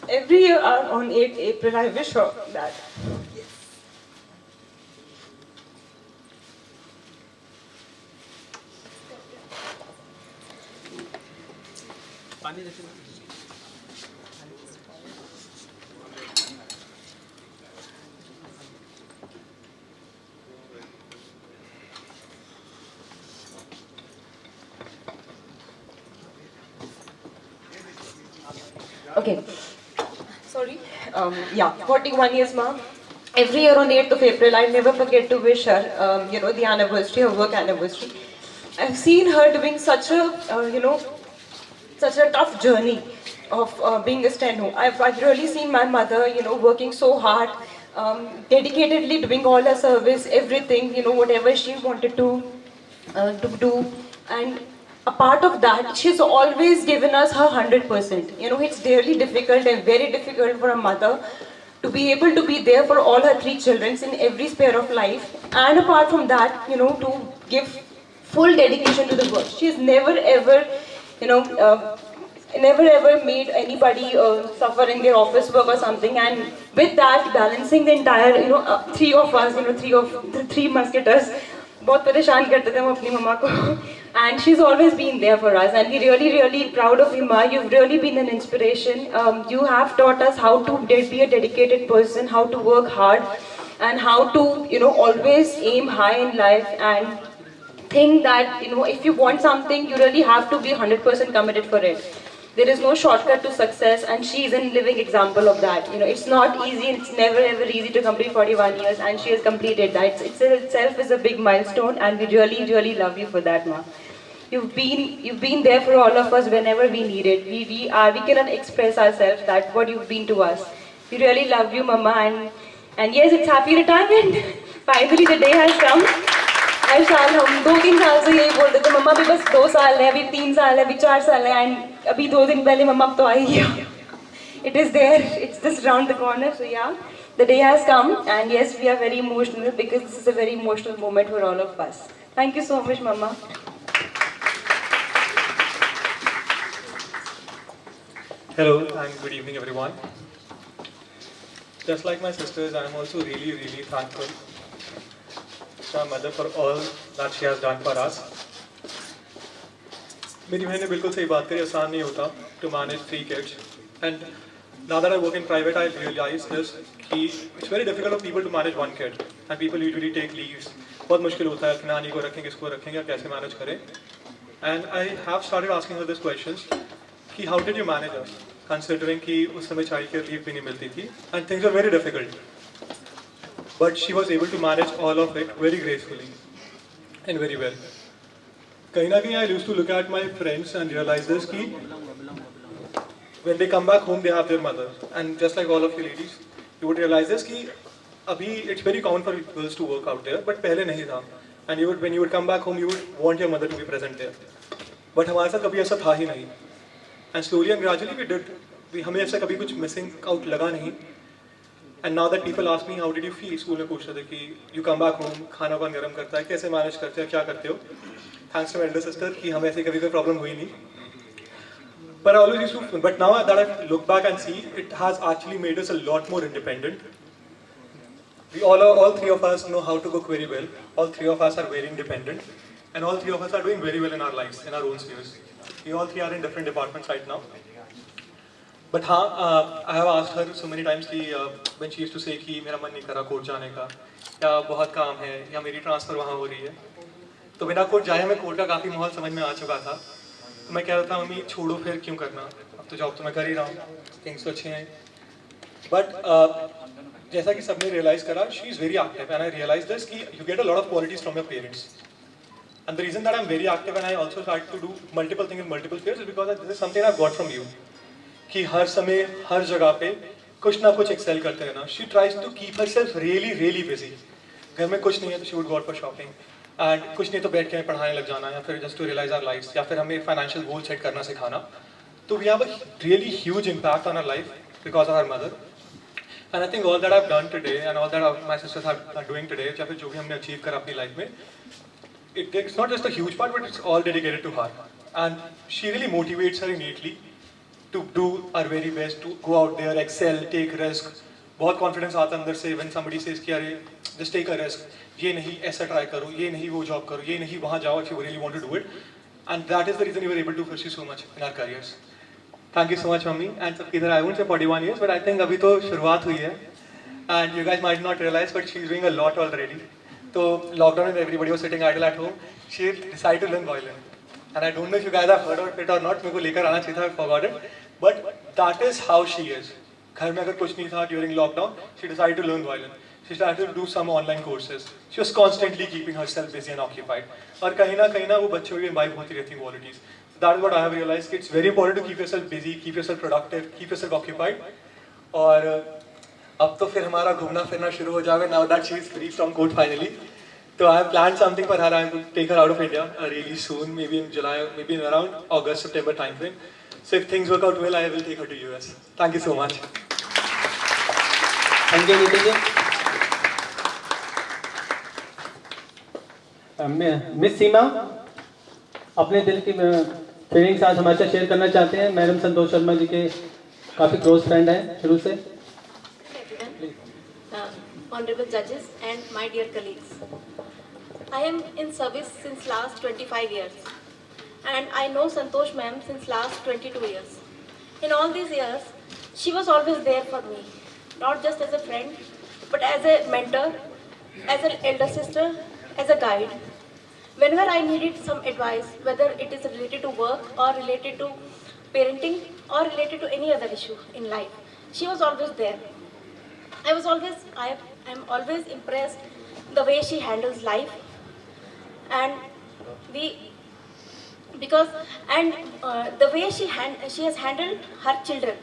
Every year on 8th April, I wish her that. Okay. Sorry. Yeah, 41 years, ma. Every year on 8th of April, I never forget to wish her, the anniversary, her work anniversary. I've seen her doing such a, such a tough journey of being a steno. I've really seen my mother, working so hard, dedicatedly doing all her service, everything, whatever she wanted to do. And a part of that, she's always given us her 100%. It's really difficult and very difficult for a mother to be able to be there for all her 3 children in every sphere of life. And apart from that, to give full dedication to the work. She's never ever, never ever made anybody suffer in their office work or something. And with that, balancing the entire, 3 of us, 3 of the 3 musketeers, बहुत परेशान करते थे हम अपनी मम्मा को, and she's always been there for us, and we're really proud of you, Ma. You've really been an inspiration. You have taught us how to be a dedicated person, how to work hard, and how to always aim high in life and think that if you want something, you really have to be 100% committed for it. There is no shortcut to success, and she is a living example of that. It's not easy, it's never ever easy to complete 41 years, and she has completed that. It itself is a big milestone, and we really love you for that, Ma. You've been there for all of us whenever we needed. We cannot express ourselves that what you've been to us. We really love you, Mama, and yes, it's happy retirement. Finally, the day has come. हर साल हम 2-3 साल से यही बोल रहे थे, मम्मा भी बस 2 साल है, अभी 3 साल है, अभी 4 साल है, एंड अभी 2 दिन पहले मम्मा अब तो आई है. It is there. It's just around the corner. So yeah, the day has come, and yes, we are very emotional because this is a very emotional moment for all of us. Thank you so much, Mama. Hello and good evening, everyone. Just like my sisters, I am also really thankful to my mother for all that she has done for us. मेरी बहन ने बिल्कुल सही बात करी, आसान नहीं होता to manage 3 kids. And now that I work in private, I realize this कि it's very difficult for people to manage 1 kid. And people usually take leaves. बहुत मुश्किल होता है कि नानी को रखें, किसको रखें, या कैसे मैनेज करें. And I have started asking her these questions कि how did you manage us, considering कि उस समय चाइल्ड केयर लीव भी नहीं मिलती थी, and things were very difficult. But she was able to manage all of it very gracefully and very well. कहीं ना कहीं I used to look at my friends and realize this कि when they come back home they have their mother, and just like all of you ladies, you would realize this कि अभी it's very common for girls to work out there, but पहले नहीं था. And when you would come back home, you would want your mother to be present there. But हमारे साथ कभी ऐसा था ही नहीं. And slowly and gradually we did. हमें ऐसा कभी कुछ missing out लगा नहीं. And now that people ask me how did you feel, school में पूछते थे कि you come back home, खाना कौन गरम करता है, कैसे मैनेज करते हो, क्या करते हो. Thanks to my elder sister कि हमें ऐसे कभी कोई प्रॉब्लम हुई नहीं. But I always used to. But now that I look back and see, it has actually made us a lot more independent. We all 3 of us know how to cook very well. All 3 of us are very independent, and all 3 of us are doing very well in our lives, in our own spheres. We all 3 are in different departments right now. But I have asked her so many times कि when she used to say कि मेरा मन नहीं कर रहा court जाने का, या बहुत काम है, या मेरी ट्रांसफ़र वहाँ हो रही है, तो बिना कोर्ट जाए हमें कोर्ट का काफ़ी माहौल समझ में आ चुका था. तो मैं कह रहा था मम्मी छोड़ो फिर क्यों करना, अब तो जॉब तो मैं कर ही रहा हूँ, थिंग्स तो अच्छे हैं. बट जैसा कि सबने रियलाइज़ करा, she is very active, and I realise this कि you get a lot of qualities from your parents. And the reason that I'm very active and I also start to do multiple things in multiple spheres is because this is something I've got from you. कि हर समय हर जगह पे कुछ ना कुछ Excel करते रहना. She tries to keep herself really busy. घर में कुछ नहीं है तो she would go out for shopping. And कुछ नहीं तो बैठ के पढ़ाने लग जाना, या फिर just to realize our lives, या फिर हमें financial goal set करना सिखाना. तो we have a really huge impact on our life because of our mother. And I think all that I've done today and all that my sisters are doing today, या फिर जो भी हमने achieve करा अपनी life में, it's not just a huge part, but it's all dedicated to her. And she really motivates her innately to do our very best, to go out there, excel, take risk. बहुत confidence आता अंदर से when somebody says कि अरे just take a risk, ये नहीं ऐसा try करो, ये नहीं वो job करो, ये नहीं वहाँ जाओ if you really want to do it. And that is the reason you were able to pursue so much in our careers. Thank you so much, mummy. And सबकी तरह I won't say 41 years, but I think अभी तो शुरुआत हुई है. And you guys might not realize, but she's doing a lot already. So lockdown and everybody was sitting idle at home. She decided to learn violin, and I don't know if you guys have heard of it or not. मेरे को लेकर आना चाहिए था, I forgot it. But that is how she is. घर में अगर कुछ नहीं था during lockdown, she decided to learn violin. She started to do some online courses. She was constantly keeping herself busy and occupied. और कहीं ना वो बच्चों की imbibe होती रहती qualities. That is what I have realized. It's very important to keep yourself busy, keep yourself productive, keep yourself occupied. और अब तो फिर हमारा घूमना फिरना शुरू हो जाएगा. Now that she is free from court finally, so I have planned something for her. I will take her out of India really soon, maybe in July, maybe in around August, September time frame. So if things work out well, I will take her to US. Thank you so much. Thank you, Nitin ji. Miss Seema अपने दिल की feelings आज हमारे साथ share करना चाहते हैं. Madam Santosh Sharma जी के काफ़ी क्लोज फ्रेंड हैं शुरू से. Honorable judges and my dear colleagues, I am in service since last 25 years and I know Santosh ma'am since last 22 years. In all these years, she was always there for me, not just as a friend, but as a mentor, as an elder sister, as a guide. Whenever I needed some advice, whether it is related to work or related to parenting or related to any other issue in life, she was always there. I'm always impressed the way she handles life, and the because and the way she has handled her children.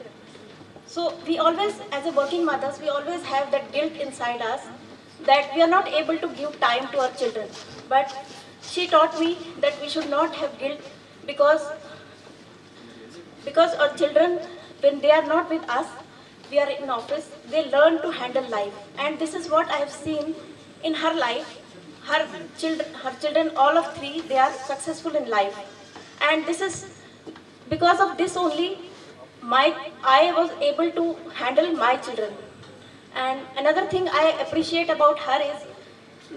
So we always, as a working mothers, we always have that guilt inside us that we are not able to give time to our children. But she taught me that we should not have guilt because our children, when they are not with us, we are in office, they learn to handle life. And this is what I have seen in her life. Her children, all of three, they are successful in life. And this is because of this only I was able to handle my children. And another thing I appreciate about her is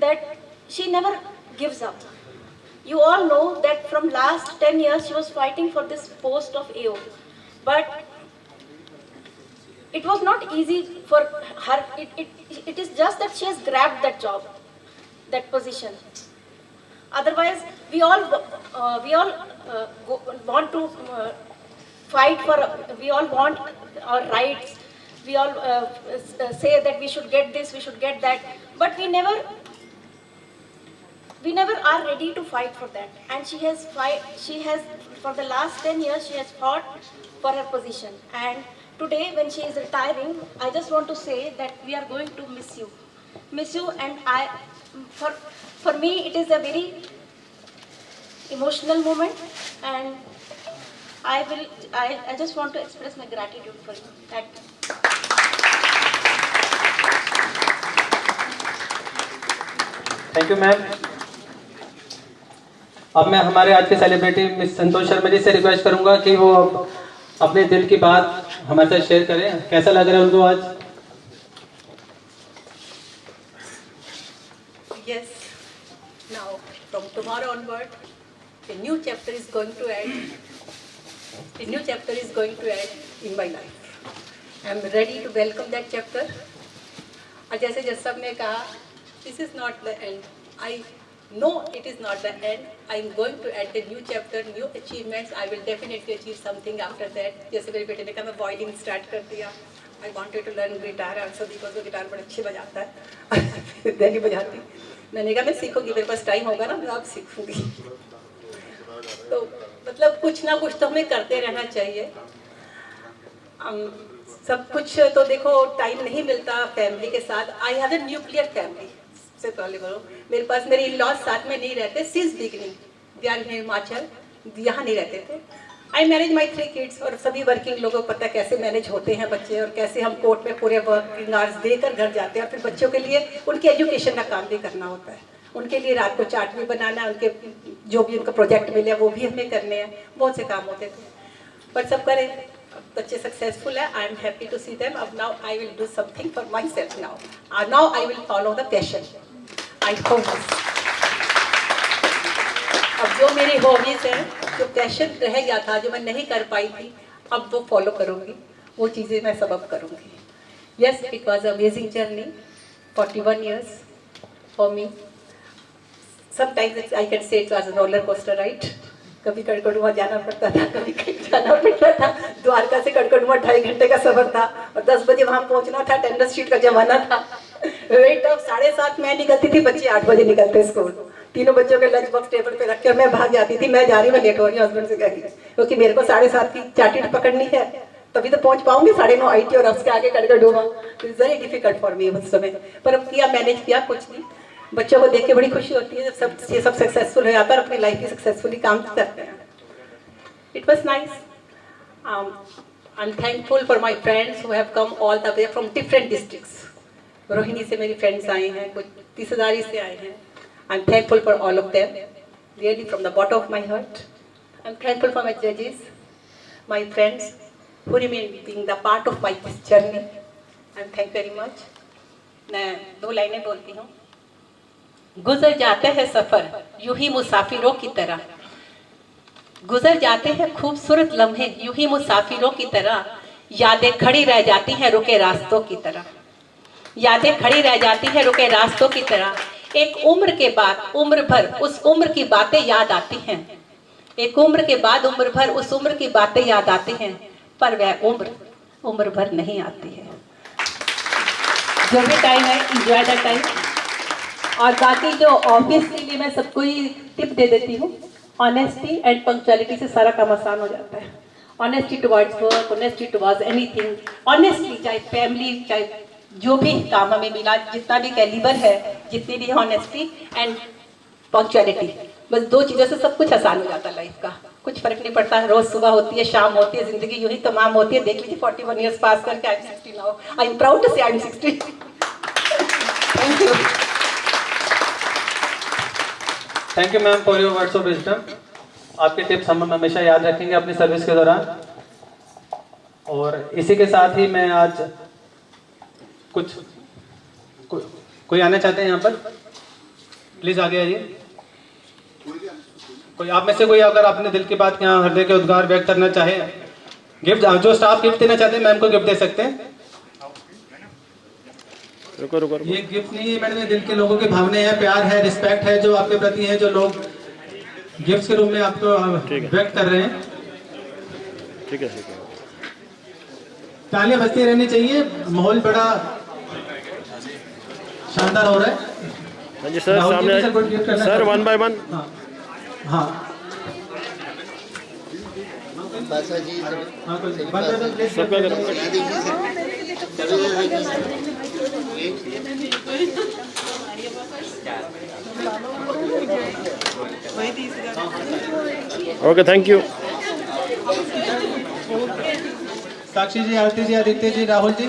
that she never gives up. You all know that from last 10 years she was fighting for this post of AO. But it was not easy for her. It is just that she has grabbed that job, that position. Otherwise, we all want to fight for. We all want our rights. We all say that we should get this, we should get that, but we never are ready to fight for that. And she has for the last 10 years she has fought for her position. And today, when she is retiring, I just want to say that we are going to miss you. And for me, it is a very emotional moment, and I just want to express my gratitude for you. Thank you. Thank you ma'am. अब मैं हमारे आज के celebrity miss संतोष शर्मा जी से request करूंगा कि वो अपने दिल की बात हमारे साथ शेयर करें। कैसा लग रहा है उनको आज? Yes, now from tomorrow onward, a new chapter is going to end. A new chapter is going to end in my life. I am ready to welcome that chapter. और जैसे जसब ने कहा, this is not the end. I know it is not the end. I am going to add a new chapter, new achievements. I will definitely achieve something after that. जैसे मेरे बेटे ने कहा मैं violin start कर दिया. I wanted to learn guitar also because वो guitar बड़ा अच्छे बजाता है. नहीं बजाती. मैंने कहा मैं सीखूंगी, मेरे पास टाइम होगा ना मैं आप सीखूंगी. तो मतलब कुछ ना कुछ तो हमें करते रहना चाहिए. सब कुछ तो देखो टाइम नहीं मिलता फैमिली के साथ. I have a nuclear family. से पहले बोलो मेरे पास मेरे इन-लॉज साथ में नहीं रहते since beginning. They are in Himachal, यहाँ नहीं रहते थे. I manage my 3 kids. और सभी वर्किंग लोगों को पता कैसे मैनेज होते हैं बच्चे और कैसे हम कोर्ट में पूरे वर्किंग आवर्स देकर घर जाते हैं. और फिर बच्चों के लिए उनके एजुकेशन का काम भी करना होता है. उनके लिए रात को चाट भी बनाना, उनके जो भी उनका प्रोजेक्ट मिले वो भी हमें करने हैं. बहुत से काम होते थे पर सब करें. बच्चे सक्सेसफुल है. I am happy to see them. अब now I will do something for myself. Now I will follow the passion. I hope अब जो मेरी हॉबीज हैं, जो पैशन रह गया था, जो मैं नहीं कर पाई थी, अब वो फॉलो करूँगी. वो चीज़ें मैं सब अब करूँगी. Yes, it was amazing journey. 41 years for me. Sometimes I can say it was roller coaster ride. कभी कड़कड़ुआ जाना पड़ता था, कभी कहीं जाना पड़ता था. द्वारका से कड़कड़ुआ 2.5 घंटे का सफर था और 10 बजे वहाँ पहुँचना था. अटेंडेंस शीट का जमाना था. वेट अब 7:30 मैं निकलती थी, बच्चे 8 बजे निकलते स्कूल. तीनों बच्चों के लंच बॉक्स टेबल पे रख कर मैं भाग जाती थी. मैं जा रही, मैं लेट हो रही हूँ हस्बैंड से कहती, क्योंकि मेरे को 7:30 की चार्टेड पकड़नी है, तभी तो पहुँच पाऊंगी. 9:30 IT और उसके आगे कड़कड़ुआ. It's very difficult for me उस समय. पर अब किया, मैनेज किया. कुछ नहीं, बच्चों को देख के बड़ी खुशी होती है जब ये सब सक्सेसफुल हो जाता है और अपनी लाइफ की सक्सेसफुली काम करते हैं. It was nice. I'm thankful for my friends who have come all the way from different districts. Rohini से मेरी फ्रेंड्स आए हैं, कुछ तीसदारी से आए हैं. I'm thankful for all of them, really from the bottom of my heart. I'm thankful for my judges, my friends who remain being the part of my journey. I'm thank very much. मैं 2 लाइनें बोलती हूँ. गुजर जाते हैं सफ़र यूं ही मुसाफिरों की तरह. गुजर जाते हैं खूबसूरत लम्हे यूं ही मुसाफिरों की तरह. यादें खड़ी रह जाती हैं रुके रास्तों की तरह. यादें खड़ी रह जाती हैं रुके रास्तों की तरह. एक उम्र के बाद उम्र भर उस उम्र की बातें याद आती हैं. एक उम्र के बाद उम्र भर उस उम्र की बातें याद आती हैं. पर वह उम्र भर नहीं आती है. जो भी टाइम है, इंजॉय द टाइम. और बाकी जो ऑफिस के लिए मैं सबको ही टिप दे देती हूँ. ऑनेस्टी एंड पंक्चुअलिटी से सारा काम आसान हो जाता है। Honesty towards work, honesty towards anything, honestly, चाहे फैमिली, चाहे जो भी काम हमें मिला, जितना भी कैलिबर है, जितनी भी ऑनेस्टी एंड पंक्चुअलिटी, बस 2 चीज़ों से सब कुछ आसान हो जाता है लाइफ का। कुछ फर्क नहीं पड़ता, रोज सुबह होती है, शाम होती है, जिंदगी यूं ही तमाम होती है। देख लीजिए 41 ईयर्स पास करके I am 60 now. I am proud to say I am 60। Thank you. Thank you ma'am for your words of wisdom. आपके टिप्स हम हमेशा याद रखेंगे अपनी सर्विस के दौरान। और इसी के साथ ही मैं आज कोई आना चाहते हैं यहाँ पर? प्लीज आगे आइए। कोई आप में से कोई अगर अपने दिल की बात यहाँ हृदय के उद्गार व्यक्त करना चाहे, गिफ्ट, जो स्टाफ गिफ्ट देना चाहते हैं मैम को गिफ्ट दे सकते हैं। रुको। ये गिफ्ट नहीं है मैडम, ये दिल के लोगों की भावनाएं हैं, प्यार है, रिस्पेक्ट है जो आपके प्रति है, जो लोग गिफ्ट के रूप में आपको व्यक्त कर रहे हैं। ठीक है। तालियां बजती रहनी चाहिए, माहौल बड़ा शानदार हो रहा है। हाँ जी सर, सामने सर 1 by 1। हाँ okay, thank you. Sakshi ji, Aarti ji, Aditya ji, Rahul ji,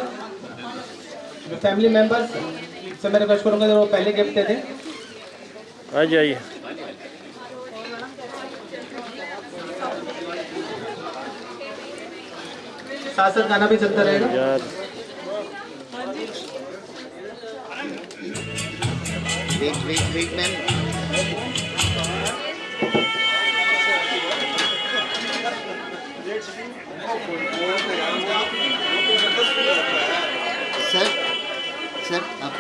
family members से मैं रिक्वेस्ट करूंगा जो पहले गिफ्ट दे दें। आइए। साथ साथ गाना भी चलता रहेगा यार। Wait ma'am. सर आप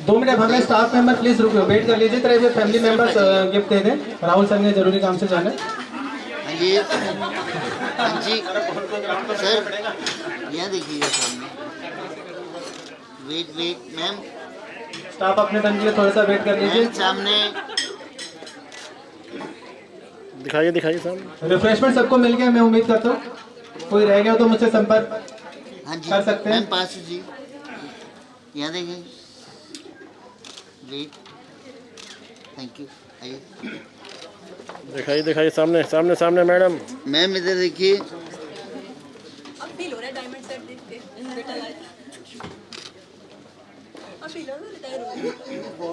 2 मिनट हमें स्टाफ मेंबर प्लीज रुको, वेट कर लीजिए। तरह फैमिली मेंबर्स गिफ्ट दे दें। राहुल सर ने जरूरी काम से जाना है। हाँ जी सर, यहाँ देखिएगा सामने। Wait ma'am. स्टाफ अपने टर्न के लिए थोड़ा सा वेट कर लीजिए। सामने दिखाइए सामने। रिफ्रेशमेंट सबको मिल गया, मैं उम्मीद करता हूँ। कोई रह गया तो मुझसे संपर्क कर सकते हैं। पास जी, यहाँ देखें। Wait, thank you. आइए दिखाइए सामने मैडम। मैम इधर देखिए। अब फील हो रहा है डायमंड सेट देख के, बेटा लाइफ अब फील हो रहा है, रिटायर हो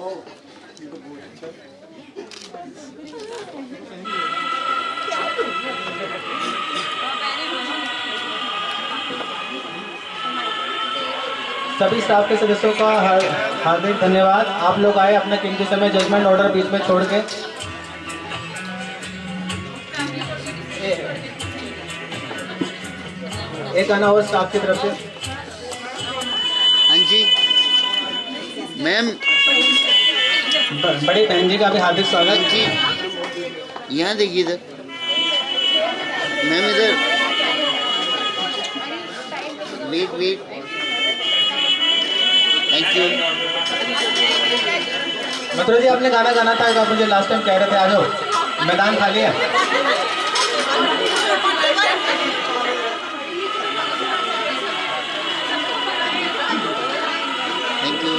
सभी स्टाफ के सदस्यों का हार्दिक धन्यवाद। आप लोग आए अपना कीमती समय जजमेंट ऑर्डर बीच में छोड़ के। एक आना और स्टाफ की तरफ से। हाँ जी मैम। बड़ी बहन जी का भी हार्दिक स्वागत जी। यहाँ देखिए इधर मैम, इधर wait. Thank you. Mathura ji, आपने गाना गाना था, आप मुझे लास्ट टाइम कह रहे थे आ जाओ, मैदान खाली है। Thank you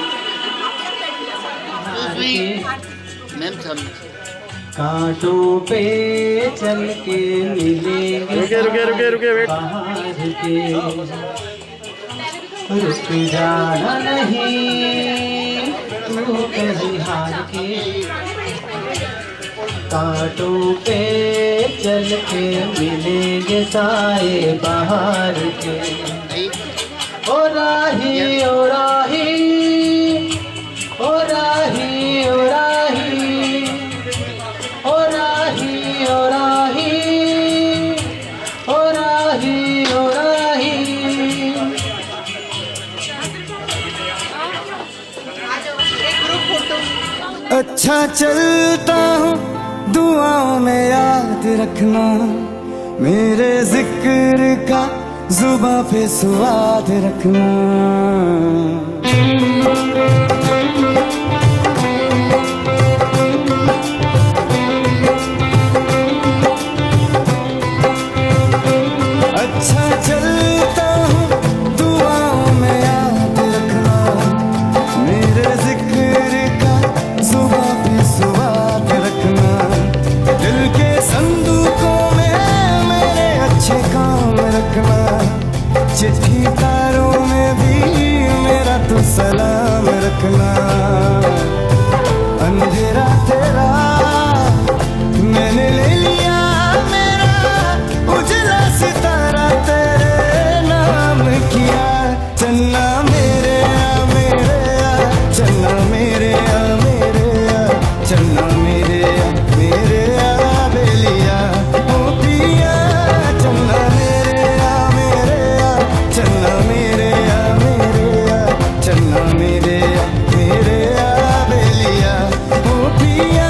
ma'am. सामने कांटों पे चल के मिलेंगे रुके वेट। रुक जाना नहीं तू कहीं हार के। कांटों पे चल के मिलेंगे साए बाहर के। ओ राही ओ राही ओ राही ओ राही ओ राही ओ राही ओ राही ओ राही। अच्छा चलता हूँ दुआओं में याद रखना, मेरे जिक्र का जुबां पे स्वाद रखना। रखना। अंधेरा तेरा मैंने ले लिया मेरा, उजला सितारा तेरे नाम किया। चन्ना मेरे आ मेरे आ, चन्ना मेरे आ मेरे आ, चन्ना मेरे आ बेलिया ओ पिया। चन्ना मेरे आ चन्ना मेरे आ चन्ना मेरे आ बेलिया ओ पिया।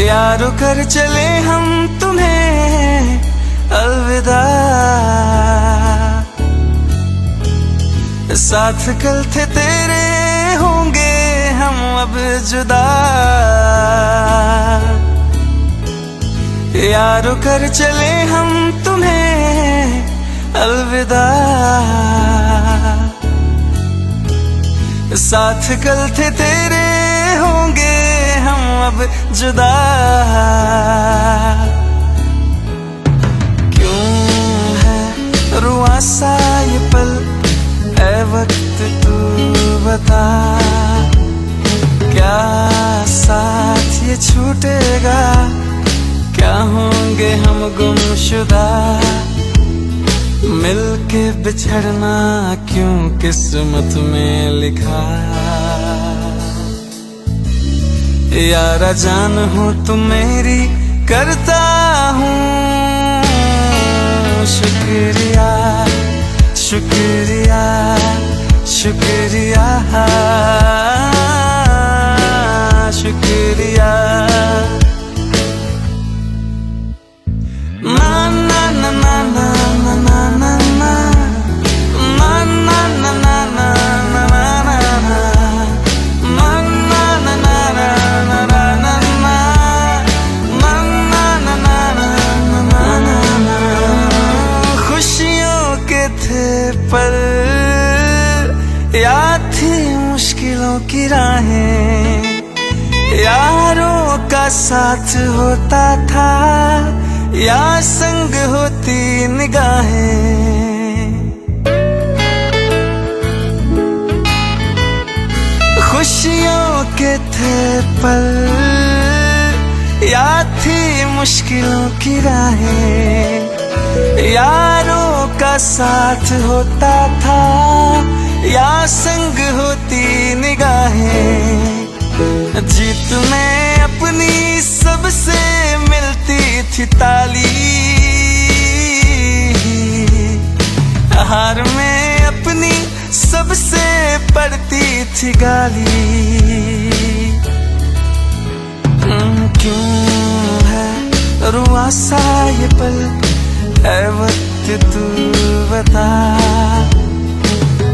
यारो कर चले हम तुम्हें अलविदा, साथ कल थे तेरे होंगे हम अब जुदा। यारो कर चले हम तुम्हें अलविदा, साथ कल थे तेरे होंगे हम अब जुदा। क्यों है रुआ सा ये पल, ऐ वक्त तू बता। क्या साथ ये छूटेगा, क्या होंगे हम गुमशुदा। मिलके बिछड़ना क्यों किस्मत में लिखा। यारा जान हो तुम मेरी करता हूँ शुक्रिया शुक्रिया शुक्रिया शुक्रिया। ना ना ना ना ना ना ना ना ना ना ना पर याद थी मुश्किलों की राहें, यारों का साथ होता था या संग होती निगाहें। खुशियों के थे पल, याद थी मुश्किलों की राहें, यारों का साथ होता था या संग होती निगाहें। जीत में अपनी सबसे मिलती थी ताली, हार में अपनी सबसे पड़ती थी गाली। क्यों है रुआ सा ये पल, ऐ वक्त तू बता।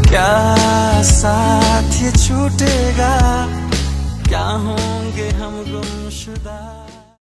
क्या साथ ये छूटेगा, क्या होंगे हम गुमशुदा।